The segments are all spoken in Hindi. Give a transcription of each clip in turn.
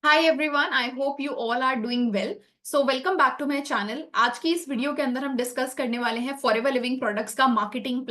Hi everyone, I hope you all are doing well. So welcome back to my channel. आज की इस वीडियो के अंदर हम डिस्कस करने वाले हैं फॉरएवर लिविंग प्रोडक्ट्स का marketing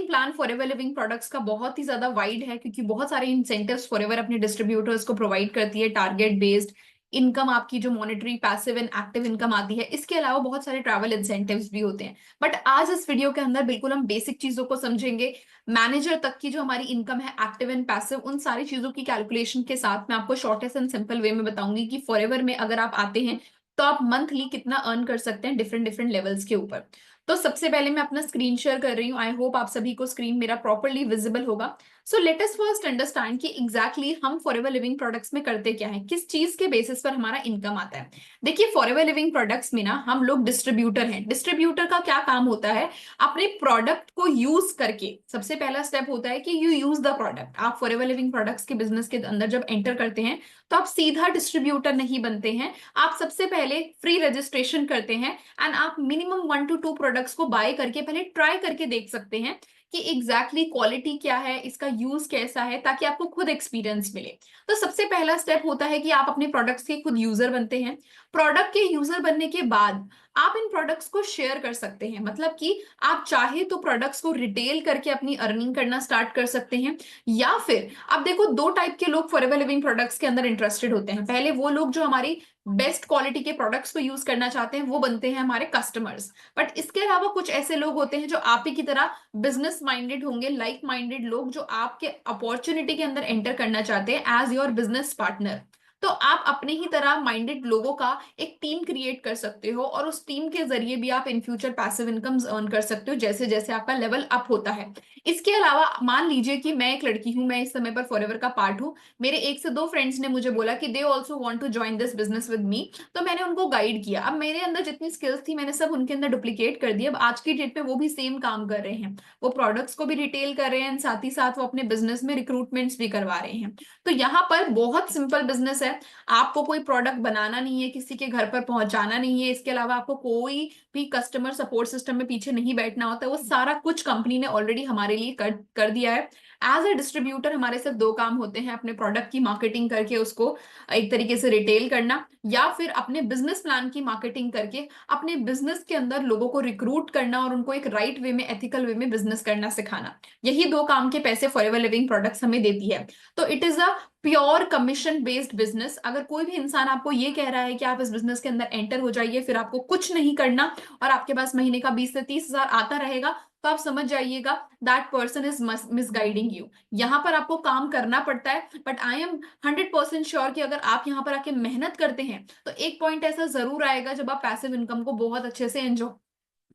plan forever living products का बहुत ही ज्यादा वाइड है, क्योंकि बहुत सारे इंसेंटिव्स फॉरएवर अपने डिस्ट्रीब्यूटर्स को प्रोवाइड करती है। टारगेट बेस्ड इनकम, आपकी जो monetary passive and active income आती है, इसके अलावा बहुत सारे ट्रैवल इंसेंटिव्स भी होते हैं। बट आज इस वीडियो के अंदर बिल्कुल हम बेसिक चीजों को समझेंगे। मैनेजर तक की जो हमारी इनकम है, एक्टिव एंड पैसिव, उन सारी चीजों की कैलकुलेशन के साथ मैं आपको शॉर्टेस्ट एंड सिंपल वे में बताऊंगी कि फॉरएवर में अगर आप आते हैं तो आप मंथली कितना अर्न कर सकते हैं डिफरेंट डिफरेंट लेवल्स के ऊपर। तो सबसे पहले मैं अपना स्क्रीन शेयर कर रही हूँ। आई होप आप सभी को स्क्रीन मेरा प्रॉपरली विजिबल होगा। So let us first understand कि एग्जैक्टली हम फॉरएवर लिविंग प्रोडक्ट्स में करते क्या है, किस चीज के बेसिस पर हमारा इनकम आता है। देखिए, फॉरएवर लिविंग प्रोडक्ट्स में ना हम लोग डिस्ट्रीब्यूटर हैं। डिस्ट्रीब्यूटर का क्या काम होता है? अपने प्रोडक्ट को यूज करके, सबसे पहला स्टेप होता है कि यू यूज द प्रोडक्ट। आप फॉरएवर लिविंग प्रोडक्ट्स के बिजनेस के अंदर जब एंटर करते हैं तो आप सीधा डिस्ट्रीब्यूटर नहीं बनते हैं। आप सबसे पहले फ्री रजिस्ट्रेशन करते हैं एंड आप मिनिमम 1 to 2 प्रोडक्ट्स को बाय करके पहले ट्राई करके देख सकते हैं कि एग्जैक्टली क्वालिटी क्या है, इसका यूज कैसा है, ताकि आपको खुद एक्सपीरियंस मिले। तो सबसे पहला स्टेप होता है कि आप अपने प्रोडक्ट्स के खुद यूजर बनते हैं। प्रोडक्ट के यूजर बनने के बाद आप इन प्रोडक्ट्स को शेयर कर सकते हैं। मतलब कि आप चाहे तो प्रोडक्ट्स को रिटेल करके अपनी अर्निंग करना स्टार्ट कर सकते हैं, या फिर अब देखो, दो टाइप के लोग फॉरएवर लिविंग प्रोडक्ट्स के अंदर इंटरेस्टेड होते हैं। पहले वो लोग जो हमारी बेस्ट क्वालिटी के प्रोडक्ट्स को यूज करना चाहते हैं, वो बनते हैं हमारे कस्टमर्स। बट इसके अलावा कुछ ऐसे लोग होते हैं जो आप ही की तरह बिजनेस माइंडेड होंगे, लाइक माइंडेड लोग जो आपके अपॉर्चुनिटी के अंदर एंटर करना चाहते हैं एज योर बिजनेस पार्टनर। तो आप अपने ही तरह माइंडेड लोगों का एक टीम क्रिएट कर सकते हो, और उस टीम के जरिए भी आप in future passive incomes earn कर सकते हो जैसे जैसे आपका लेवल अप होता है। इसके अलावा मान लीजिए कि मैं एक लड़की हूं, मैं इस समय पर फॉरएवर का पार्ट हूं। मेरे एक से दो फ्रेंड्स ने मुझे बोला कि they also want to join this business with me. तो मैंने उनको गाइड किया। अब मेरे अंदर जितनी स्किल्स थी मैंने सब उनके अंदर डुप्लीकेट कर दी। अब आज की डेट में वो भी सेम काम कर रहे हैं। वो प्रोडक्ट्स को भी रिटेल कर रहे हैं, साथ ही साथ वो अपने बिजनेस में रिक्रूटमेंट्स भी करवा रहे हैं। तो यहाँ पर बहुत सिंपल बिजनेस है। आपको कोई प्रोडक्ट बनाना नहीं है, किसी के घर पर पहुंचाना नहीं है, इसके अलावा आपको कोई भी कस्टमर सपोर्ट सिस्टम में पीछे नहीं बैठना होता है। वो सारा कुछ कंपनी ने ऑलरेडी हमारे लिए कर दिया है। एज ए डिस्ट्रीब्यूटर हमारे सिर्फ दो काम होते हैं: अपने प्रोडक्ट की मार्केटिंग करके उसको एक तरीके से रिटेल करना, या फिर अपने बिजनेस प्लान की मार्केटिंग करके अपने बिजनेस के अंदर लोगों को रिक्रूट करना और उनको एक राइट वे में, एथिकल वे में बिजनेस करना सिखाना। यही दो काम के पैसे फॉरएवर लिविंग प्रोडक्ट्स हमें देती है। तो it is a pure commission based business. अगर कोई भी इंसान आपको ये कह रहा है कि आप इस बिजनेस के अंदर एंटर हो जाइए, फिर आपको कुछ नहीं करना और आपके पास महीने का 20 से 30 हजार आता रहेगा, तो आप समझ जाइएगा that person is misguiding you. यहाँ पर आपको काम करना पड़ता है, बट आई एम 100% श्योर कि अगर आप यहाँ पर आके मेहनत करते हैं तो एक पॉइंट ऐसा जरूर आएगा जब आप पैसिव इनकम को बहुत अच्छे से एंजॉय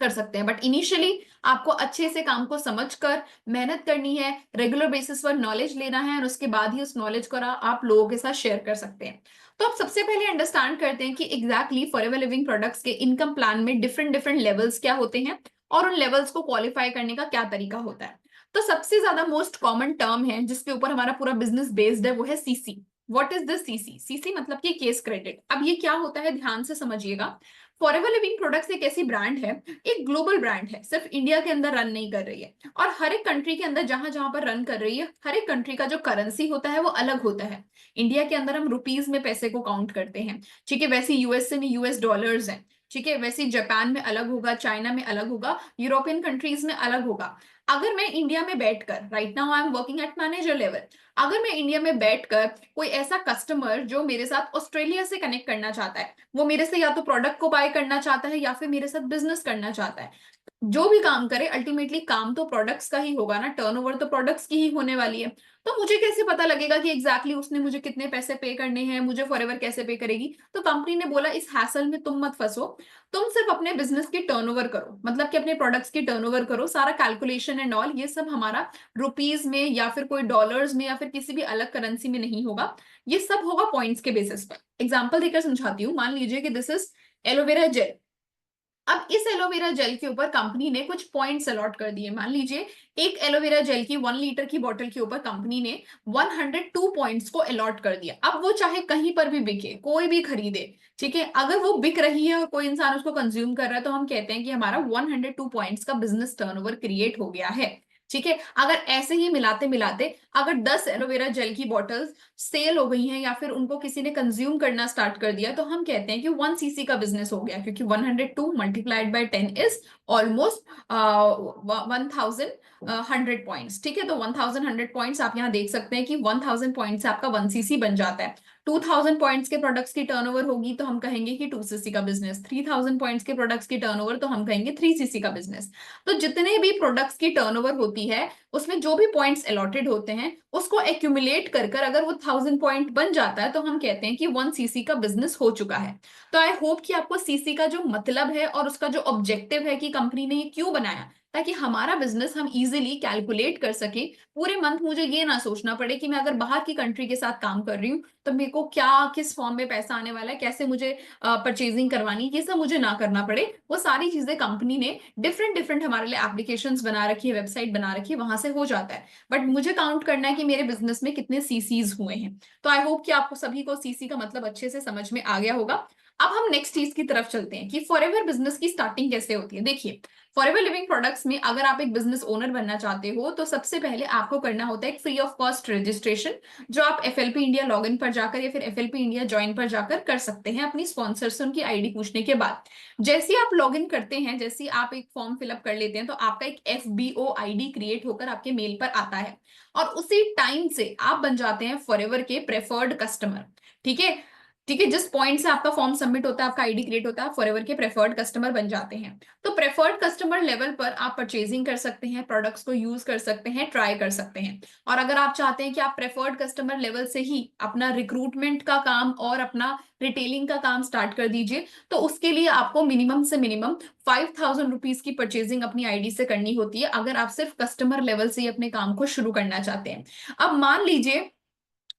कर सकते हैं। बट इनिशियली आपको अच्छे से काम को समझकर मेहनत करनी है, रेगुलर बेसिस पर नॉलेज लेना है, और उसके बाद ही उस नॉलेज को आप लोगों के साथ शेयर कर सकते हैं। तो आप सबसे पहले अंडरस्टैंड करते हैं कि एग्जैक्टली फॉरएवर लिविंग प्रोडक्ट्स के इनकम प्लान में डिफरेंट डिफरेंट लेवल्स क्या होते हैं, और उन लेवल्स को क्वालिफाई करने का क्या तरीका होता है। तो सबसे ज्यादा मोस्ट कॉमन टर्म है जिसके ऊपर हमारा पूरा बिजनेस बेस्ड है, वो है CC. What is this CC? CC मतलब कि केस क्रेडिट। अब ये क्या होता है, ध्यान से समझिएगा। फॉरएवर लिविंग प्रोडक्ट्स एक ऐसी ब्रांड है, एक ग्लोबल ब्रांड है, सिर्फ इंडिया के अंदर रन नहीं कर रही है। और हर एक कंट्री के अंदर जहां जहां पर रन कर रही है, हर एक कंट्री का जो करेंसी होता है वो अलग होता है। इंडिया के अंदर हम रुपीज में पैसे को काउंट करते हैं, ठीक है। वैसे यूएसए में यूएस डॉलर्स हैं, ठीक है। वैसे जापान में अलग होगा, चाइना में अलग होगा, यूरोपियन कंट्रीज में अलग होगा। अगर मैं इंडिया में बैठकर, right now I am working at manager level, अगर मैं इंडिया में बैठकर कोई ऐसा कस्टमर जो मेरे साथ ऑस्ट्रेलिया से कनेक्ट करना चाहता है, वो मेरे से या तो प्रोडक्ट को बाय करना चाहता है या फिर मेरे साथ बिजनेस करना चाहता है, जो भी काम करे अल्टीमेटली काम तो प्रोडक्ट्स का ही होगा ना, टर्नओवर तो प्रोडक्ट्स की ही होने वाली है। तो मुझे कैसे पता लगेगा कि एग्जैक्टली उसने मुझे कितने पैसे पे करने हैं, मुझे फॉरएवर कैसे पे करेगी? तो कंपनी ने बोला इस हैसल में तुम मत फंसो, तुम सिर्फ अपने बिजनेस की टर्नओवर करो, मतलब कि अपने प्रोडक्ट्स की टर्नओवर करो। सारा कैलकुलेशन एंड ऑल ये सब हमारा रुपीज में या फिर कोई डॉलर्स में या फिर किसी भी अलग करेंसी में नहीं होगा। ये सब होगा पॉइंट्स के बेसिस पर। एग्जाम्पल देकर समझाती हूँ। मान लीजिए कि दिस इज एलोवेरा जेल। अब इस एलोवेरा जेल के ऊपर कंपनी ने कुछ पॉइंट्स अलॉट कर दिए। मान लीजिए एक एलोवेरा जेल की 1 लीटर की बोतल के ऊपर कंपनी ने 102 पॉइंट्स को अलॉट कर दिया। अब वो चाहे कहीं पर भी बिके, कोई भी खरीदे, ठीक है, अगर वो बिक रही है और कोई इंसान उसको कंज्यूम कर रहा है, तो हम कहते हैं कि हमारा 102 पॉइंट्स का बिजनेस टर्नओवर क्रिएट हो गया है। ठीक है, अगर ऐसे ही मिलाते मिलाते अगर 10 एलोवेरा जेल की बॉटल्स सेल हो गई हैं या फिर उनको किसी ने कंज्यूम करना स्टार्ट कर दिया, तो हम कहते हैं कि 1 cc का बिजनेस हो गया, क्योंकि 102 multiplied by 10 is almost 1100 points. ठीक है, तो 1100 पॉइंट्स आप यहाँ देख सकते हैं कि 1000 पॉइंट्स से आपका 1 cc बन जाता है। 2000 पॉइंट्स के प्रोडक्ट्स की टर्नओवर होगी तो हम कहेंगे कि 2 cc का बिजनेस। 3000 पॉइंट्स के प्रोडक्ट्स की टर्नओवर तो हम कहेंगे 3 cc का बिजनेस। तो जितने भी प्रोडक्ट्स की टर्नओवर होती है उसमें जो भी पॉइंट्स अलॉटेड होते हैं उसको एक्यूमुलेट कर कर अगर वो 1000 पॉइंट बन जाता है तो हम कहते हैं कि 1 cc का बिजनेस हो चुका है। तो आई होप कि आपको सीसी का जो मतलब है और उसका जो ऑब्जेक्टिव है कि कंपनी ने ये क्यों बनाया, ताकि हमारा बिजनेस हम इजीली कैलकुलेट कर सके। पूरे मंथ मुझे ये ना सोचना पड़े कि मैं अगर बाहर की कंट्री के साथ काम कर रही हूँ तो मेरे को क्या किस फॉर्म में पैसा आने वाला है, कैसे मुझे परचेजिंग करवानी, ये सब मुझे ना करना पड़े। वो सारी चीजें कंपनी ने डिफरेंट डिफरेंट हमारे लिए एप्लीकेशंस बना रखी है, वेबसाइट बना रखी है, वहां से हो जाता है। बट मुझे काउंट करना है कि मेरे बिजनेस में कितने सीसीज हुए हैं। तो आई होप कि आपको सभी को सीसी का मतलब अच्छे से समझ में आ गया होगा। अब हम नेक्स्ट चीज की तरफ चलते हैं कि फॉरएवर बिजनेस की स्टार्टिंग कैसे होती है। देखिए, फॉरएवर लिविंग प्रोडक्ट्स में अगर आप एक बिजनेस ओनर बनना चाहते हो तो सबसे पहले आपको करना होता है एक फ्री ऑफ कॉस्ट रजिस्ट्रेशन, जो आप एफएलपी इंडिया लॉगिन पर जाकर या फिर एफएलपी इंडिया ज्वाइन पर जाकर कर सकते हैं अपनी स्पॉन्सर से उनकी आईडी पूछने के बाद। जैसे ही आप लॉगिन करते हैं, जैसे ही आप एक फॉर्म फिलअप कर लेते हैं, तो आपका एक एफबीओ आईडी क्रिएट होकर आपके मेल पर आता है और उसी टाइम से आप बन जाते हैं फॉरएवर के प्रेफर्ड कस्टमर। ठीक है, ठीक है, जिस पॉइंट से आपका फॉर्म सबमिट होता है, आपका आईडी क्रिएट होता है, फॉरएवर के प्रेफर्ड कस्टमर बन जाते हैं। तो प्रेफर्ड कस्टमर लेवल पर आप परचेजिंग कर सकते हैं, प्रोडक्ट्स को यूज कर सकते हैं, ट्राई कर सकते हैं। और अगर आप चाहते हैं कि आप प्रेफर्ड कस्टमर लेवल से ही अपना रिक्रूटमेंट का काम और अपना रिटेलिंग का काम स्टार्ट कर दीजिए, तो उसके लिए आपको मिनिमम से मिनिमम 5000 रुपीज की परचेजिंग अपनी आईडी से करनी होती है, अगर आप सिर्फ कस्टमर लेवल से ही अपने काम को शुरू करना चाहते हैं। अब मान लीजिए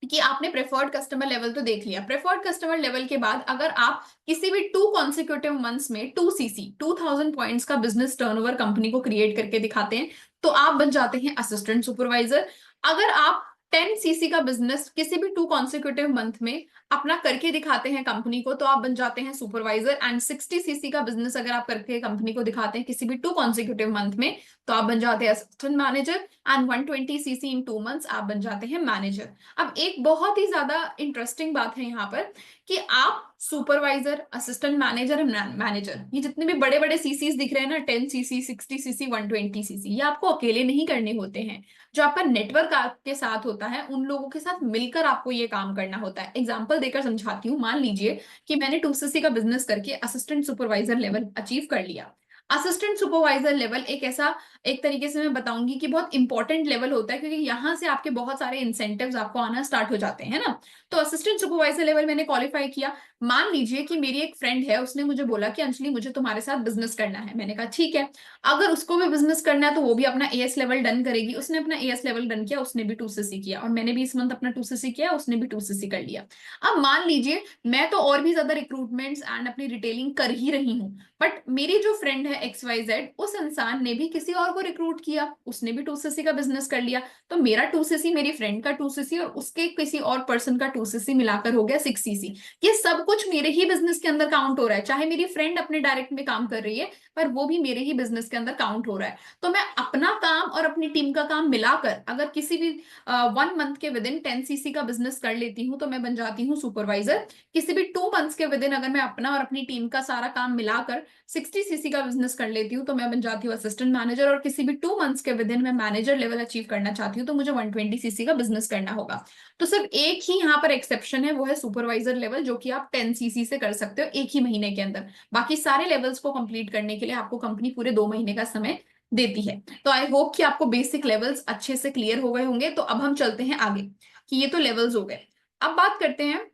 कि आपने प्रेफर्ड कस्टमर लेवल तो देख लिया। प्रेफर्ड कस्टमर लेवल के बाद अगर आप किसी भी 2 कॉन्सिक्यूटिव मंथ्स में 2 cc 2000 पॉइंट्स का बिजनेस टर्नओवर कंपनी को क्रिएट करके दिखाते हैं, तो आप बन जाते हैं असिस्टेंट सुपरवाइजर। अगर आप 10 cc का बिजनेस किसी भी 2 कॉन्सिक्यूटिव मंथ में अपना करके दिखाते हैं कंपनी को, तो आप बन जाते हैं सुपरवाइजर। एंड 60 cc का बिजनेस अगर आप करके कंपनी को दिखाते हैं किसी भी 2 कॉन्सिक्यूटिव मंथ में, तो आप बन जाते हैं assistant manager. And 120 cc in 2 months आप बन जाते हैं मैनेजर। अब एक बहुत ही ज्यादा इंटरेस्टिंग बात है यहाँ पर कि आप सुपरवाइजर, असिस्टेंट मैनेजर, मैनेजर, ये जितने भी बड़े बड़े सीसीज दिख रहे हैं ना, 10 cc, 60 cc, 120 cc, ये आपको अकेले नहीं करने होते हैं। जो आपका नेटवर्क आपके साथ होता है उन लोगों के साथ मिलकर आपको ये काम करना होता है। एग्जाम्पल देकर समझाती हूँ। मान लीजिए कि मैंने 2 cc का बिजनेस करके असिस्टेंट सुपरवाइजर लेवल अचीव कर लिया। असिस्टेंट सुपरवाइजर लेवल एक ऐसा, एक तरीके से मैं बताऊंगी कि बहुत इंपॉर्टेंट लेवल होता है, क्योंकि यहाँ से आपके बहुत सारे इंसेंटिव्स आपको आना स्टार्ट हो जाते हैं ना। तो असिस्टेंट सुपरवाइजर लेवल मैंने क्वालिफाई किया। मान लीजिए कि मेरी एक फ्रेंड है, उसने मुझे बोला कि अंजलि मुझे तुम्हारे साथ बिजनेस करना है। मैंने कहा ठीक है, अगर उसको भी बिजनेस करना है तो वो भी अपना एएस लेवल डन करेगी। उसने अपना एएस लेवल डन किया, उसने भी 2 cc किया, और मैंने भी इस मंथ अपना 2 cc किया, उसने भी 2 cc कर लिया। अब मान लीजिए मैं तो और भी ज्यादा रिक्रूटमेंट्स एंड अपनी रिटेलिंग कर ही रही हूँ, बट मेरी जो फ्रेंड है XYZ, उस इंसान ने भी किसी और को रिक्रूट किया, उसने भी 2 cc का बिजनेस कर लिया। तो मेरा 2 cc, मेरी फ्रेंड का 2 cc और उसके किसी और पर्सन का 2 cc मिलाकर हो गया 6 cc। ये सब कुछ मेरे ही बिजनेस के अंदर काउंट हो रहा है। चाहे मेरी फ्रेंड अपने डायरेक्ट में काम कर रही है, पर वो भी मेरे ही बिजनेस के अंदर काउंट हो रहा है। तो मैं अपना काम और अपनी टीम का काम मिलाकर अगर किसी भी 1 मंथ के विद इन 10 cc का बिजनेस कर लेती हूँ तो मैं बन जाती हूँ सुपरवाइजर। किसी भी 2 मंथ्स के विद इन अगर मैं अपना और अपनी टीम का सारा काम मिलाकर 60 cc का बिजनेस कर लेती हूँ तो मैं बन जाती हूँ असिस्टेंट मैनेजर। और किसी भी 2 मंथ्स के विद इन मैं मैनेजर लेवल अचीव करना चाहती हूँ तो मुझे 120 cc का बिजनेस करना होगा। तो सिर्फ एक ही यहाँ पर एक्सेप्शन है, वो है सुपरवाइजर लेवल, जो कि आप 10 cc से कर सकते हो एक ही महीने के अंदर। बाकी सारे लेवल्स को कंप्लीट करने के लिए आपको कंपनी पूरे 2 महीने का समय देती है। तो आई होप कि आपको बेसिक लेवल्स अच्छे से क्लियर हो गए होंगे। तो अब हम चलते हैं आगे कि ये तो लेवल्स हो गए। अब बात करते हैं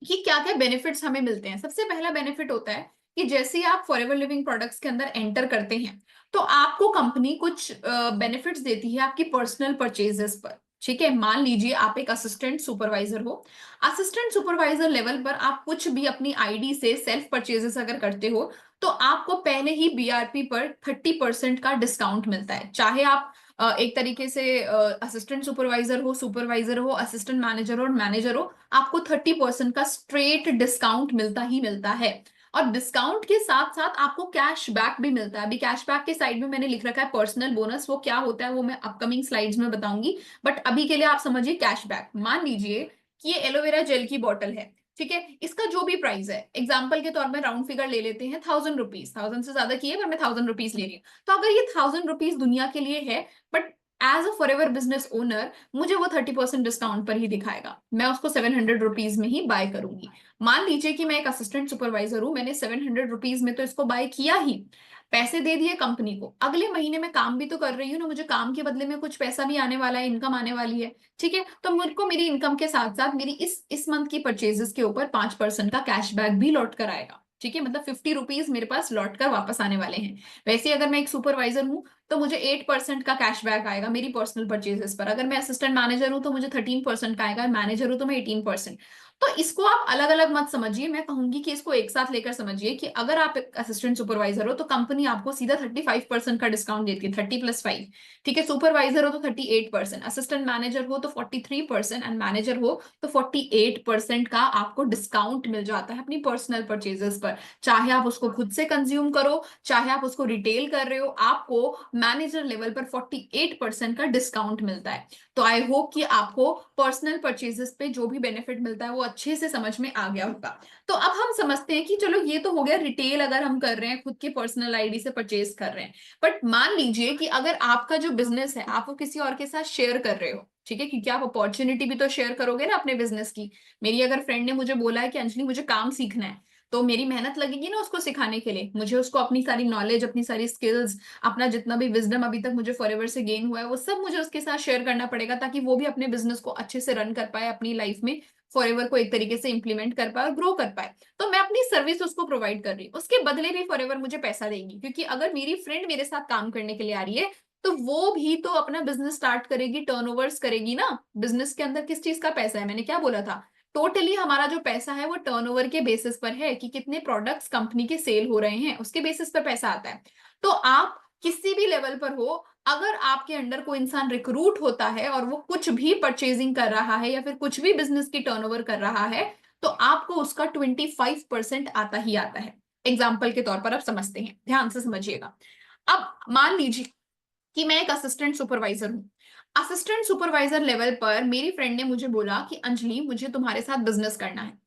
कि क्या क्या बेनिफिट्स हमें मिलते हैं। सबसे पहला बेनिफिट होता है कि जैसे ही आप फॉरएवर लिविंग प्रोडक्ट्स के अंदर एंटर करते हैं तो आपको कंपनी कुछ बेनिफिट्स देती है आपकी पर्सनल परचेजेस पर। ठीक है, मान लीजिए आप एक असिस्टेंट सुपरवाइजर हो। असिस्टेंट सुपरवाइजर लेवल पर आप कुछ भी अपनी आईडी से सेल्फ परचेजेस अगर करते हो तो आपको पहले ही बीआरपी पर 30% का डिस्काउंट मिलता है। चाहे आप एक तरीके से असिस्टेंट सुपरवाइजर हो, असिस्टेंट मैनेजर और मैनेजर हो, आपको 30% का स्ट्रेट डिस्काउंट मिलता ही मिलता है। और डिस्काउंट के साथ साथ आपको कैशबैक भी मिलता है। अभी कैशबैक के साइड में मैंने लिख रखा है पर्सनल बोनस, वो क्या होता है वो मैं अपकमिंग स्लाइड्स में बताऊंगी, बट अभी के लिए आप समझिए कैशबैक। मान लीजिए कि ये एलोवेरा जेल की बॉटल है, ठीक है, इसका जो भी प्राइस है, एग्जाम्पल के तौर पर राउंड फिगर ले लेते हैं 1000 रुपीज, 1000 से ज्यादा की है पर मैं 1000 रुपीज ले रही हूँ। तो अगर ये 1000 रुपीज दुनिया के लिए है, but as a Forever business owner मुझे वो 30% डिस्काउंट पर ही दिखाएगा, मैं उसको 700 रुपीज में ही बाय करूंगी। मान लीजिए कि मैं एक असिस्टेंट सुपरवाइजर हूं, मैंने 700 रुपीज में तो इसको बाय किया ही, पैसे दे दिए कंपनी को, अगले महीने में काम भी तो कर रही हूँ ना, मुझे काम के बदले में कुछ पैसा भी आने वाला है, इनकम आने वाली है, ठीक है। तो मेरे को मेरी इनकम के साथ साथ मेरी इस मंथ की परचेजेस के ऊपर 5% का कैशबैक भी लौट कर आएगा, ठीक है, मतलब 50 रुपीज मेरे पास लौट कर वापस आने वाले हैं। वैसे अगर मैं एक सुपरवाइजर हूं तो मुझे 8% का कैशबैक आएगा मेरी पर्सनल परचेजेस पर, अगर मैं असिस्टेंट मैनेजर हूं तो मुझे 13% का आएगा, मैनेजर हूं तो मैं 18%। तो इसको आप अलग अलग मत समझिए, मैं कहूंगी कि इसको एक साथ लेकर समझिए कि अगर आप एक असिस्टेंट सुपरवाइजर हो तो कंपनी आपको सीधा 35% का डिस्काउंट देती है, 30+5, ठीक है। सुपरवाइजर हो तो 38%, असिस्टेंट मैनेजर हो तो 43% एंड मैनेजर हो तो 48% का आपको डिस्काउंट मिल जाता है अपनी पर्सनल परचेजेस पर। चाहे आप उसको खुद से कंज्यूम करो, चाहे आप उसको रिटेल कर रहे हो, आपको मैनेजर लेवल पर 48% का डिस्काउंट मिलता है। तो आई होप कि आपको पर्सनल परचेजेस पे जो भी बेनिफिट मिलता है वो अच्छे से समझ में आ गया होगा। तो अब हम समझते हैं कि चलो ये तो हो गया रिटेल, अगर हम कर रहे हैं खुद के पर्सनल आईडी से परचेज कर रहे हैं, बट मान लीजिए कि अगर आपका जो बिजनेस है आप वो किसी और के साथ शेयर कर रहे हो, ठीक है, क्योंकि आप अपॉर्चुनिटी भी तो शेयर करोगे ना अपने बिजनेस की। मेरी अगर फ्रेंड ने मुझे बोला है कि अंजलि मुझे काम सीखना है, तो मेरी मेहनत लगेगी ना उसको सिखाने के लिए, मुझे उसको अपनी सारी नॉलेज, अपनी सारी स्किल्स, अपना जितना भी विजडम अभी तक मुझे फॉरएवर से गेन हुआ है वो सब मुझे उसके साथ शेयर करना पड़ेगा, ताकि वो भी अपने बिजनेस को अच्छे से रन कर पाए, अपनी लाइफ में फॉरएवर को एक तरीके से इंप्लीमेंट कर पाए और ग्रो कर पाए। तो मैं अपनी सर्विस उसको प्रोवाइड कर रही हूँ, उसके बदले भी फॉरएवर मुझे पैसा देगी, क्योंकि अगर मेरी फ्रेंड मेरे साथ काम करने के लिए आ रही है तो वो भी तो अपना बिजनेस स्टार्ट करेगी, टर्नओवर्स करेगी ना। बिजनेस के अंदर किस चीज का पैसा है, मैंने क्या बोला था, टोटली हमारा जो पैसा है वो टर्नओवर के बेसिस पर है, कि कितने प्रोडक्ट्स कंपनी के सेल हो रहे हैं उसके बेसिस पर पैसा आता है। तो आप किसी भी लेवल पर हो, अगर आपके अंडर कोई इंसान रिक्रूट होता है और वो कुछ भी परचेजिंग कर रहा है या फिर कुछ भी बिजनेस की टर्नओवर कर रहा है, तो आपको उसका 25% आता ही आता है। एग्जाम्पल के तौर पर आप समझते हैं, ध्यान से समझिएगा। अब मान लीजिए कि मैं एक असिस्टेंट सुपरवाइजर हूं, असिस्टेंट सुपरवाइजर लेवल पर मेरी फ्रेंड ने मुझे बोला कि अंजलि मुझे तुम्हारे साथ बिजनेस करना है।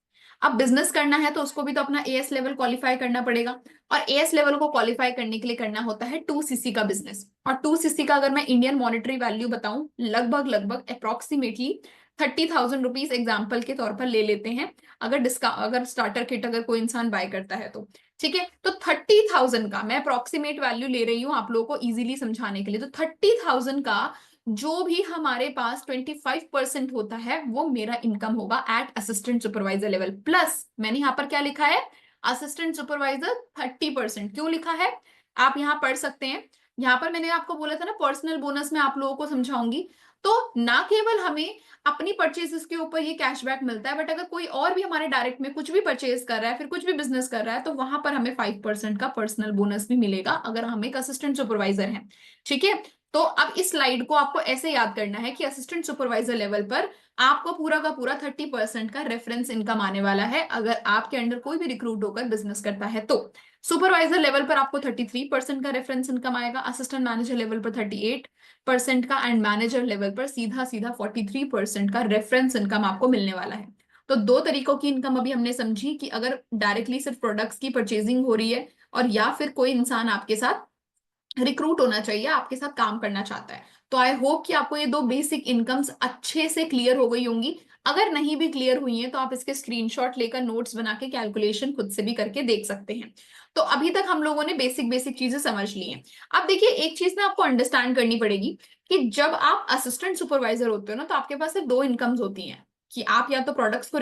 अब बिजनेस करना है तो उसको भी तो अपना एएस लेवल क्वालिफाई करना पड़ेगा, और एएस लेवल को क्वालिफाई करने के लिए करना होता है 2cc का बिजनेस। और 2cc का अगर मैं इंडियन मॉनेटरी वैल्यू बताऊं, लगभग लगभग अप्रोक्सीमेटली 30,000 रुपीज एग्जाम्पल के तौर पर ले लेते हैं, अगर स्टार्टर किट अगर कोई इंसान बाय करता है तो, ठीक है। तो 30,000 का मैं अप्रोक्सीमेट वैल्यू ले रही हूँ आप लोगों को इजीली समझाने के लिए, तो 30,000 का जो भी हमारे पास 25% होता है वो मेरा इनकम होगा at assistant supervisor level. Plus मैंने यहां पर क्या लिखा है, असिस्टेंट सुपरवाइजर 30%, क्यों लिखा है आप यहां पढ़ सकते हैं। यहां पर मैंने आपको बोला था ना पर्सनल बोनस में आप लोगों को समझाऊंगी, तो ना केवल हमें अपनी परचेजेस के ऊपर ये कैशबैक मिलता है, बट अगर कोई और भी हमारे डायरेक्ट में कुछ भी परचेज कर रहा है, फिर कुछ भी बिजनेस कर रहा है, तो वहां पर हमें 5% का पर्सनल बोनस भी मिलेगा अगर हम एक असिस्टेंट सुपरवाइजर हैं, ठीक है। तो अब इस स्लाइड को आपको ऐसे याद करना है कि असिस्टेंट सुपरवाइजर लेवल पर आपको पूरा का पूरा 30% का रेफरेंस इनकम आने वाला है अगर आपके अंडर कोई भी रिक्रूट होकर बिजनेस करता है तो। सुपरवाइजर लेवल पर आपको 33% का रेफरेंस इनकम आएगा, असिस्टेंट मैनेजर लेवल पर 38% का, एंड मैनेजर लेवल पर सीधा सीधा 43% का रेफरेंस इनकम आपको मिलने वाला है। तो दो तरीकों की इनकम अभी हमने समझी, कि अगर डायरेक्टली सिर्फ प्रोडक्ट्स की परचेजिंग हो रही है, और या फिर कोई इंसान आपके साथ रिक्रूट होना चाहिए, आपके साथ काम करना चाहता है। तो आई होप कि आपको ये दो बेसिक इनकम्स अच्छे से क्लियर हो गई होंगी। अगर नहीं भी क्लियर हुई हैं तो आप इसके स्क्रीनशॉट लेकर नोट्स बना के कैलकुलेशन खुद से भी करके देख सकते हैं। तो अभी तक हम लोगों ने बेसिक बेसिक चीजें समझ ली हैं। अब देखिए एक चीज ना आपको अंडरस्टैंड करनी पड़ेगी, कि जब आप असिस्टेंट सुपरवाइजर होते हो ना, तो आपके पास सिर्फ दो इनकम्स होती हैं, कि आप या तो प्रोडक्ट्स को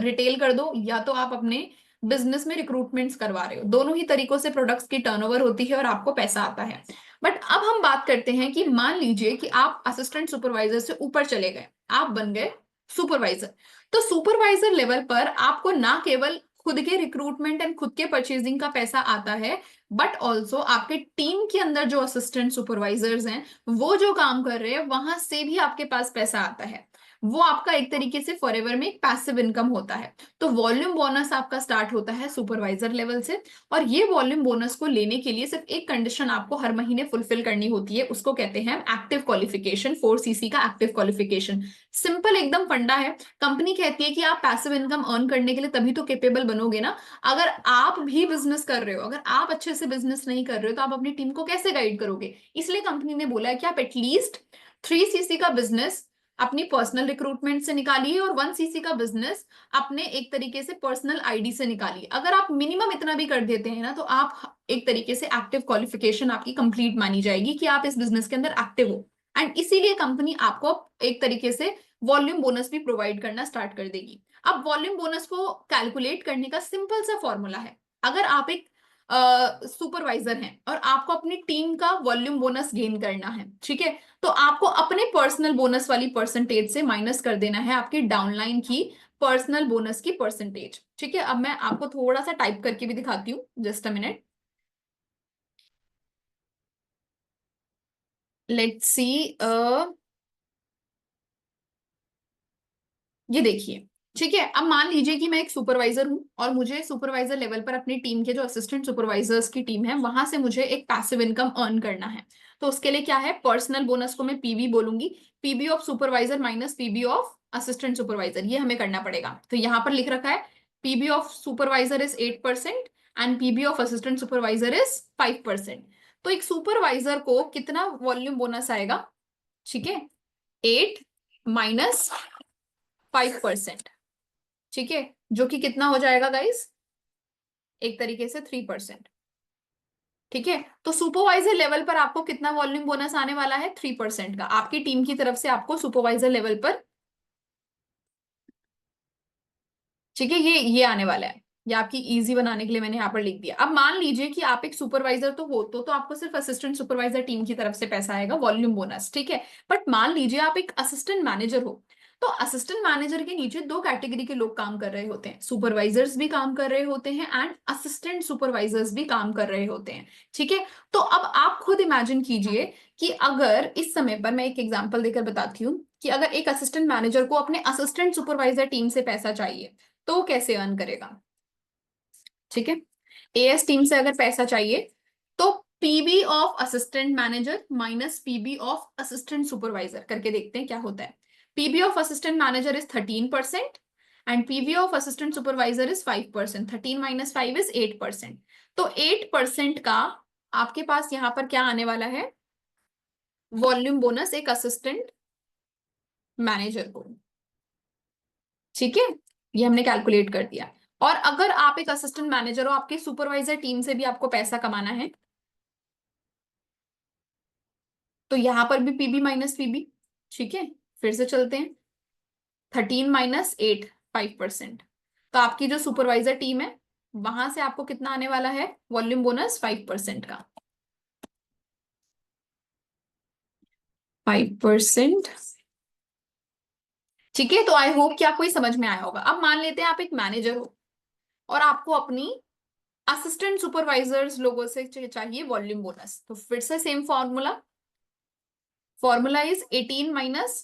रिटेल कर दो, या तो आप अपने बिजनेस में रिक्रूटमेंट्स करवा रहे हो। दोनों ही तरीकों से प्रोडक्ट्स की टर्नओवर होती है और आपको पैसा आता है। बट अब हम बात करते हैं कि मान लीजिए कि आप असिस्टेंट सुपरवाइजर से ऊपर चले गए, आप बन गए सुपरवाइजर। तो सुपरवाइजर लेवल पर आपको ना केवल खुद के रिक्रूटमेंट एंड खुद के परचेजिंग का पैसा आता है, बट ऑल्सो आपके टीम के अंदर जो असिस्टेंट सुपरवाइजर्स हैं वो जो काम कर रहे हैं वहां से भी आपके पास पैसा आता है। वो आपका एक तरीके से फॉरएवर में एक पैसिव इनकम होता है। तो वॉल्यूम बोनस आपका स्टार्ट होता है सुपरवाइजर लेवल से, और ये वॉल्यूम बोनस को लेने के लिए सिर्फ एक कंडीशन आपको हर महीने फुलफिल करनी होती है, उसको कहते हैं एक्टिव क्वालिफिकेशन, 4cc का एक्टिव क्वालिफिकेशन। सिंपल एकदम फंडा है। कंपनी कहती है कि आप पैसिव इनकम अर्न करने के लिए तभी तो कैपेबल बनोगे ना। अगर आप भी बिजनेस कर रहे हो, अगर आप अच्छे से बिजनेस नहीं कर रहे हो, तो आप अपनी टीम को कैसे गाइड करोगे? इसलिए कंपनी ने बोला है कि आप एटलीस्ट 3cc का बिजनेस अपनी पर्सनल रिक्रूटमेंट से निकालिए और 1cc का बिजनेस अपने एक तरीके से पर्सनल आईडी से निकालिए। अगर आप मिनिमम इतना भी कर देते हैं ना, तो आप एक तरीके से एक्टिव क्वालिफिकेशन आपकी कंप्लीट मानी जाएगी कि आप इस बिजनेस के अंदर एक्टिव हो। एंड इसीलिए कंपनी आपको एक तरीके से वॉल्यूम बोनस भी प्रोवाइड करना स्टार्ट कर देगी। अब वॉल्यूम बोनस को कैलकुलेट करने का सिंपल सा फॉर्मूला है। अगर आप एक सुपरवाइजर हैं और आपको अपनी टीम का वॉल्यूम बोनस गेन करना है, ठीक है, तो आपको अपने पर्सनल बोनस वाली परसेंटेज से माइनस कर देना है आपकी डाउनलाइन की पर्सनल बोनस की परसेंटेज। ठीक है, अब मैं आपको थोड़ा सा टाइप करके भी दिखाती हूँ, just a minute. Let's see, ये देखिए। ठीक है, अब मान लीजिए कि मैं एक सुपरवाइजर हूं और मुझे सुपरवाइजर लेवल पर अपनी टीम के जो असिस्टेंट सुपरवाइजर्स की टीम है वहां से मुझे एक पैसिव इनकम अर्न करना है। तो उसके लिए क्या है, पर्सनल बोनस को मैं पीबी बोलूंगी, PB of supervisor minus PB of assistant supervisor, ये हमें करना पड़ेगा। तो यहां पर लिख रखा है PB of supervisor is 8% and PB of assistant supervisor is 5%। तो एक सुपरवाइजर को कितना वॉल्यूम बोनस आएगा? ठीक है, 8 - 5%, ठीक है, जो कि कितना हो जाएगा गाइस, एक तरीके से 3%। ठीक है, तो सुपरवाइजर लेवल पर आपको कितना वॉल्यूम बोनस आने वाला है? 3% का, आपकी टीम की तरफ से आपको सुपरवाइजर लेवल पर, ठीक है, ये आने वाला है। ये आपकी इजी बनाने के लिए मैंने यहाँ पर लिख दिया। अब मान लीजिए कि आप एक सुपरवाइजर तो हो, तो आपको सिर्फ असिस्टेंट सुपरवाइजर टीम की तरफ से पैसा आएगा वॉल्यूम बोनस, ठीक है। बट मान लीजिए आप एक असिस्टेंट मैनेजर हो, तो असिस्टेंट मैनेजर के नीचे दो कैटेगरी के लोग काम कर रहे होते हैं, सुपरवाइजर्स भी काम कर रहे होते हैं एंड असिस्टेंट सुपरवाइजर्स भी काम कर रहे होते हैं। ठीक है, तो अब आप खुद इमेजिन कीजिए कि अगर इस समय पर, मैं एक एग्जांपल देकर बताती हूँ, कि अगर एक असिस्टेंट मैनेजर को अपने असिस्टेंट सुपरवाइजर टीम से पैसा चाहिए, तो वो कैसे अर्न करेगा? ठीक है, एएस टीम से अगर पैसा चाहिए, तो PB of assistant manager minus PB of assistant supervisor करके देखते हैं क्या होता है। PB of assistant manager is 13% and PB of assistant supervisor is 5%। 13 - 5 is 8%। तो 8% का आपके पास यहां पर क्या आने वाला है, वॉल्यूम बोनस एक असिस्टेंट मैनेजर को। ठीक है, ये हमने कैलकुलेट कर दिया। और अगर आप एक असिस्टेंट मैनेजर हो, आपके सुपरवाइजर टीम से भी आपको पैसा कमाना है, तो यहां पर भी पीबी माइनस पीबी। ठीक है, फिर से चलते हैं। 13 - 8, 5%। तो आपकी जो सुपरवाइजर टीम है, वहां से आपको कितना आने वाला है वॉल्यूम बोनस? 5% का। 5%। ठीक है, तो आई होप कि आपको ये समझ में आया होगा। अब मान लेते हैं आप एक मैनेजर हो और आपको अपनी असिस्टेंट सुपरवाइजर्स लोगों से चाहिए वॉल्यूम बोनस, तो फिर से सेम फॉर्मूला। Formula is 18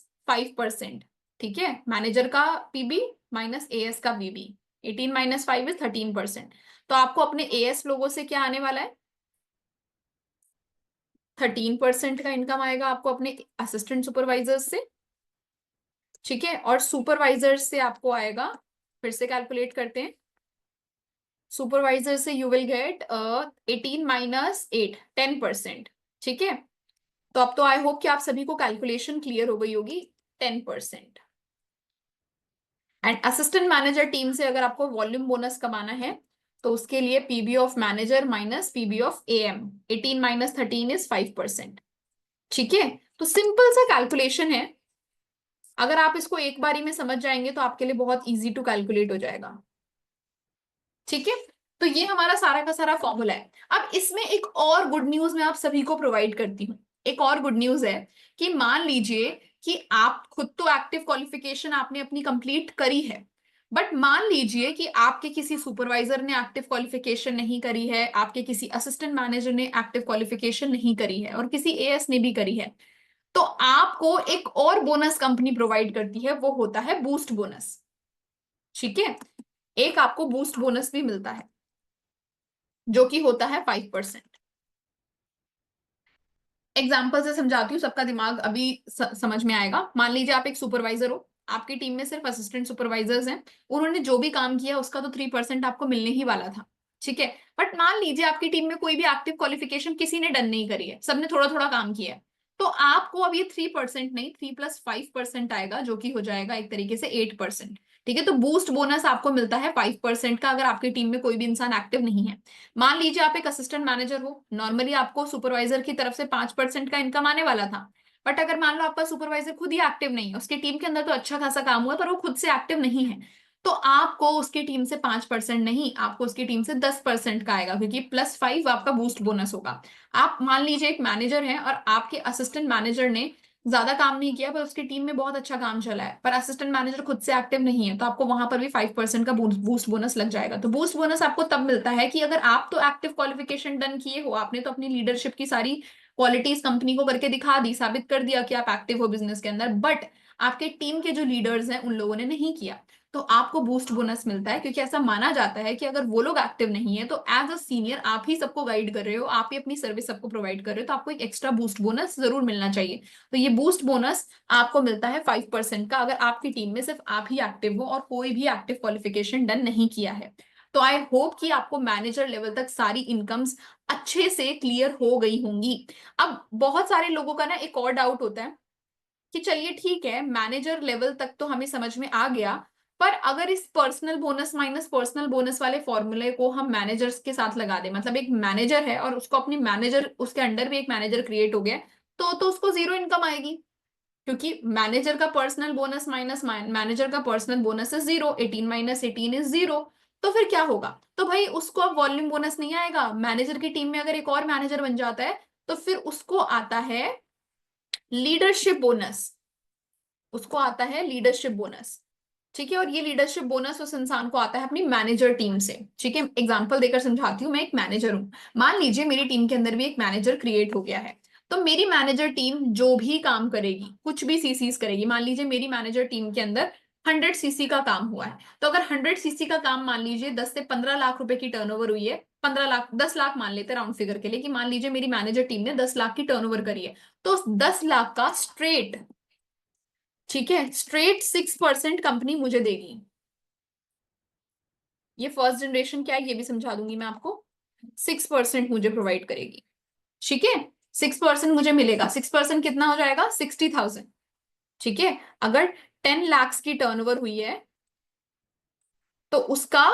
- 5%। ठीक है, मैनेजर का पीबी माइनस एएस का बीबी। 18 - 5 इज 13%। तो आपको अपने एएस लोगों से क्या आने वाला है? 13% का इनकम आएगा आपको अपने असिस्टेंट सुपरवाइजर से। ठीक है, और सुपरवाइजर से आपको आएगा, फिर से कैलकुलेट करते हैं, सुपरवाइजर से यू विल गेट 18 - 8, 10%। ठीक है, तो अब तो आई होप कि आप सभी को कैलकुलेशन क्लियर हो गई होगी। 10%। एंड असिस्टेंट मैनेजर टीम से अगर आपको वॉल्यूम बोनस कमाना है, तो उसके लिए PB of manager minus PB of AM, 18 - 13 is 5%। ठीक है, तो सिंपल सा कैलकुलेशन है। अगर आप इसको एक बारी में समझ जाएंगे तो आपके लिए बहुत इजी टू कैलकुलेट हो जाएगा। ठीक है, तो ये हमारा सारा का सारा फॉर्मूला है। अब इसमें एक और गुड न्यूज मैं आप सभी को प्रोवाइड करती हूँ। एक और गुड न्यूज है कि मान लीजिए कि आप खुद तो एक्टिव क्वालिफिकेशन आपने अपनी कंप्लीट करी है, बट मान लीजिए कि आपके किसी सुपरवाइजर ने एक्टिव क्वालिफिकेशन नहीं करी है, आपके किसी असिस्टेंट मैनेजर ने एक्टिव क्वालिफिकेशन नहीं करी है और किसी एएस ने भी करी है। तो आपको एक और बोनस कंपनी प्रोवाइड करती है, वो होता है बूस्ट बोनस। ठीक है, एक आपको बूस्ट बोनस भी मिलता है जो कि होता है 5%। एग्जाम्पल से समझाती हूँ, सबका दिमाग अभी समझ में आएगा। मान लीजिए आप एक सुपरवाइजर हो, आपकी टीम में सिर्फ असिस्टेंट सुपरवाइजर्स हैं, उन्होंने जो भी काम किया उसका तो 3% आपको मिलने ही वाला था। ठीक है, बट मान लीजिए आपकी टीम में कोई भी एक्टिव क्वालिफिकेशन किसी ने डन नहीं करी है, सबने थोड़ा थोड़ा काम किया है, तो आपको अब ये 3% नहीं, 3+5% आएगा, जो कि हो जाएगा एक तरीके से 8%। ठीक है, तो बूस्ट बोनस आपको मिलता है 5% का, अगर आपकी टीम में कोई भी इंसान एक्टिव नहीं है। मान लीजिए आप एक असिस्टेंट मैनेजर हो, नॉर्मली आपको सुपरवाइजर की तरफ से 5% का इनकम आने वाला था, बट अगर मान लो आपका सुपरवाइजर खुद ही एक्टिव नहीं है, उसकी टीम के अंदर तो अच्छा खासा काम हुआ है, पर वो खुद से एक्टिव नहीं है, तो आपको उसकी टीम से 5% नहीं, आपको उसकी टीम से 10% का आएगा, क्योंकि +5 आपका बूस्ट बोनस होगा। आप मान लीजिए एक मैनेजर है और आपके असिस्टेंट मैनेजर ने ज्यादा काम नहीं किया, पर उसकी टीम में बहुत अच्छा काम चला है, पर असिस्टेंट मैनेजर खुद से एक्टिव नहीं है, तो आपको वहां पर भी 5% का बूस्ट बोनस लग जाएगा। तो बूस्ट बोनस आपको तब मिलता है कि अगर आप तो एक्टिव क्वालिफिकेशन डन किए हो, आपने तो अपनी लीडरशिप की सारी क्वालिटीज कंपनी को करके दिखा दी, साबित कर दिया कि आप एक्टिव हो बिजनेस के अंदर, बट आपके टीम के जो लीडर्स हैं उन लोगों ने नहीं किया, तो आपको बूस्ट बोनस मिलता है, क्योंकि ऐसा माना जाता है कि अगर वो लोग एक्टिव नहीं है, तो एज अ सीनियर आप ही सबको गाइड कर रहे हो, आप ही अपनी सर्विस सबको प्रोवाइड कर रहे हो, तो आपको एक एक्स्ट्रा बूस्ट बोनस जरूर मिलना चाहिए। तो ये बूस्ट बोनस आपको मिलता है 5% का, अगर आपकी टीम में सिर्फ आप ही एक्टिव हो और कोई भी एक्टिव क्वालिफिकेशन डन नहीं किया है। तो आई होप कि आपको मैनेजर लेवल तक सारी इनकम्स अच्छे से क्लियर हो गई होंगी। अब बहुत सारे लोगों का ना एक और डाउट होता है कि चलिए ठीक है, मैनेजर लेवल तक तो हमें समझ में आ गया, पर अगर इस personal bonus minus personal bonus वाले फॉर्मूले को हम मैनेजर्स के साथ लगा दें, मतलब एक मैनेजर है और उसको अपनी मैनेजर, उसके अंडर भी एक मैनेजर क्रिएट हो गया, तो उसको जीरो इनकम आएगी, क्योंकि मैनेजर का पर्सनल बोनस माइनस मैनेजर का पर्सनल बोनस इज 0, 18 - 18 इज 0। तो फिर क्या होगा? तो भाई उसको अब वॉल्यूम बोनस नहीं आएगा, मैनेजर की टीम में अगर एक और मैनेजर बन जाता है, तो फिर उसको आता है लीडरशिप बोनस, उसको आता है लीडरशिप बोनस। ठीक है, और ये लीडरशिप बोनस उस इंसान को आता है अपनी मैनेजर टीम से। ठीक है, एग्जांपल देकर समझाती हूँ, मैं एक मैनेजर हूँ, मान लीजिए मेरी टीम के अंदर भी एक मैनेजर क्रिएट हो गया है, तो मेरी मैनेजर टीम जो भी काम करेगी, कुछ भी सीसीज करेगी, मान लीजिए मेरी मैनेजर टीम के अंदर 100 सीसी का काम हुआ है, तो अगर 100 सीसी का काम मान लीजिए 10 से 15 लाख रुपए की टर्नओवर हुई है, 15 लाख, 10 लाख मान लेते राउंड फिगर के लिए, कि मान लीजिए मेरी मैनेजर टीम ने 10 लाख की टर्नओवर करी है, तो उस 10 लाख का स्ट्रेट, ठीक है, स्ट्रेट 6% कंपनी मुझे देगी। ये फर्स्ट जनरेशन क्या है ये भी समझा दूंगी मैं आपको। 6% मुझे प्रोवाइड करेगी। ठीक है, 6% मुझे मिलेगा, 6% कितना हो जाएगा? 60,000। ठीक है, अगर 10 लाख की टर्नओवर हुई है, तो उसका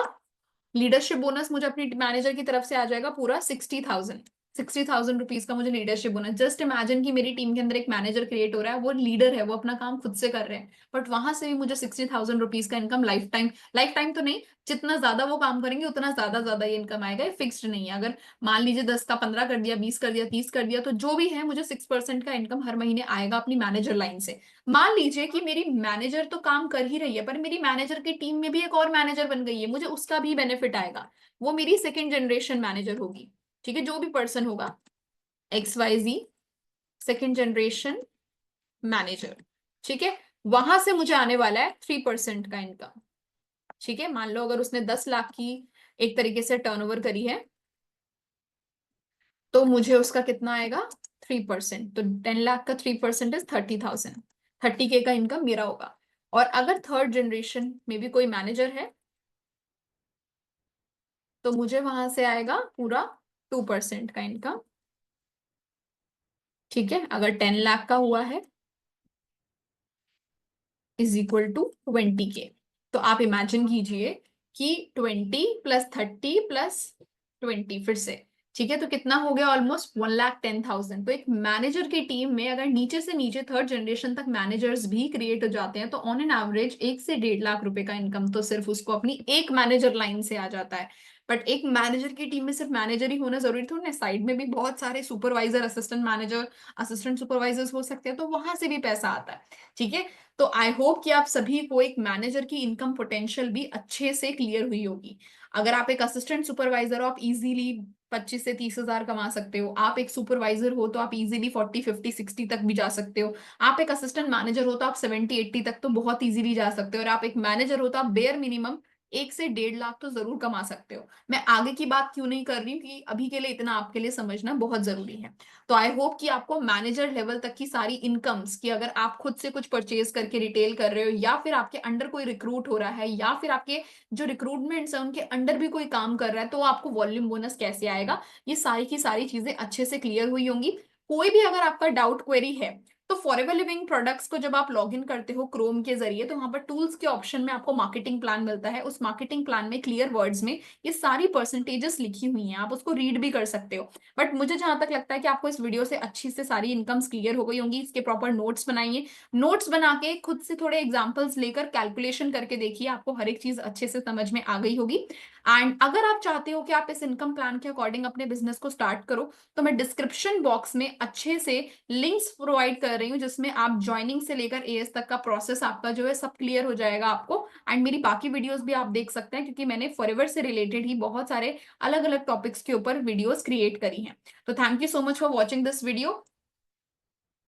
लीडरशिप बोनस मुझे अपनी मैनेजर की तरफ से आ जाएगा पूरा 60,000। 60,000 रुपीज का मुझे लीडरशिप बोनस। जस्ट इमेजिन कि मेरी टीम के अंदर एक मैनेजर क्रिएट हो रहा है, वो लीडर है, वो अपना काम खुद से कर रहे हैं, बट वहां से भी मुझे 60,000 रुपीज का income life time, life time तो नहीं, जितना ज्यादा वो काम करेंगे उतना ज्यादा ज्यादा ये इनकम आएगा, ये फिक्स्ड नहीं है। अगर मान लीजिए 10 का 15 कर दिया, 20 कर दिया, 30 कर दिया, तो जो भी है मुझे 6% का इनकम हर महीने आएगा अपनी मैनेजर लाइन से। मान लीजिए कि मेरी मैनेजर तो काम कर ही रही है, पर मेरी मैनेजर की टीम में भी एक और मैनेजर बन गई है, मुझे उसका भी बेनिफिट आएगा, वो मेरी सेकेंड जनरेशन मैनेजर होगी। ठीक है, जो भी पर्सन होगा, XYZ सेकेंड जनरेशन मैनेजर। ठीक है, वहां से मुझे आने वाला है 3% का इनकम। ठीक है, मान लो अगर उसने 10 लाख की एक तरीके से टर्नओवर करी है, तो मुझे उसका कितना आएगा? 3%। तो 10 लाख का 3% इज 30,000। 30K का इनकम मेरा होगा। और अगर थर्ड जनरेशन में भी कोई मैनेजर है, तो मुझे वहां से आएगा पूरा 2% का इनकम। ठीक है, अगर 10 लाख का हुआ है, = 20K। तो आप इमेजिन कीजिए कि 20 + 30 + 20 फिर से, ठीक है, तो कितना हो गया? ऑलमोस्ट 1,10,000। तो एक मैनेजर की टीम में अगर नीचे से नीचे थर्ड जनरेशन तक मैनेजर्स भी क्रिएट हो जाते हैं, तो ऑन एन एवरेज 1 से 1.5 लाख रुपए का इनकम तो सिर्फ उसको अपनी एक मैनेजर लाइन से आ जाता है। बट एक मैनेजर की टीम में सिर्फ मैनेजर ही होना जरूरी थोड़ा ना, साइड में भी बहुत सारे supervisor, assistant manager, assistant supervisors हो सकते हैं, तो वहां से भी पैसा आता है। ठीक है, तो आई होप कि आप सभी को एक मैनेजर की इनकम पोटेंशियल भी अच्छे से क्लियर हुई होगी। अगर आप एक असिस्टेंट सुपरवाइजर हो, आप इजीली 25 से 30 हजार कमा सकते हो। आप एक सुपरवाइजर हो तो आप इजीली 40 50 60 तक भी जा सकते हो। आप एक असिस्टेंट मैनेजर हो तो आप 70 80 तक तो बहुत इजीली जा सकते हो। और आप एक मैनेजर हो तो आप बेयर मिनिमम 1 से 1.5 लाख तो जरूर कमा सकते हो। मैं आगे की बात क्यों नहीं कर रही हूँ कि अभी के लिए इतना आपके लिए समझना बहुत जरूरी है। तो आई होप कि आपको मैनेजर लेवल तक की सारी इनकम्स की, अगर आप खुद से कुछ परचेज करके रिटेल कर रहे हो, या फिर आपके अंडर कोई रिक्रूट हो रहा है, या फिर आपके जो रिक्रूटमेंट्स है उनके अंडर भी कोई काम कर रहा है, तो आपको वॉल्यूम बोनस कैसे आएगा, ये सारी की सारी चीजें अच्छे से क्लियर हुई होंगी। कोई भी अगर आपका डाउट क्वेरी है, तो फॉरएवर लिविंग प्रोडक्ट्स को जब आप लॉग इन करते हो क्रोम के जरिए, तो वहां पर टूल्स के ऑप्शन में आपको मार्केटिंग प्लान मिलता है। उस मार्केटिंग प्लान में क्लियर वर्ड्स में ये सारी परसेंटेजेस लिखी हुई हैं, आप उसको रीड भी कर सकते हो। बट मुझे जहां तक लगता है कि आपको इस वीडियो से अच्छी से सारी इनकम्स क्लियर हो गई होंगी। इसके प्रॉपर नोट्स बनाइए, नोट्स बना के खुद से थोड़े एग्जांपल्स लेकर कैलकुलेशन करके देखिए, आपको हर एक चीज अच्छे से समझ में आ गई होगी। एंड अगर आप चाहते हो कि आप इस इनकम प्लान के अकॉर्डिंग अपने बिजनेस को स्टार्ट करो, तो मैं डिस्क्रिप्शन बॉक्स में अच्छे से लिंक्स प्रोवाइड कर रही हूँ, जिसमें आप ज्वाइनिंग से लेकर एएस तक का प्रोसेस आपका जो है सब क्लियर हो जाएगा आपको। एंड मेरी बाकी वीडियोस भी आप देख सकते हैं, क्योंकि मैंने फॉरएवर से रिलेटेड ही बहुत सारे अलग अलग टॉपिक्स के ऊपर वीडियोस क्रिएट करी हैं। तो thank you so much for watching this video.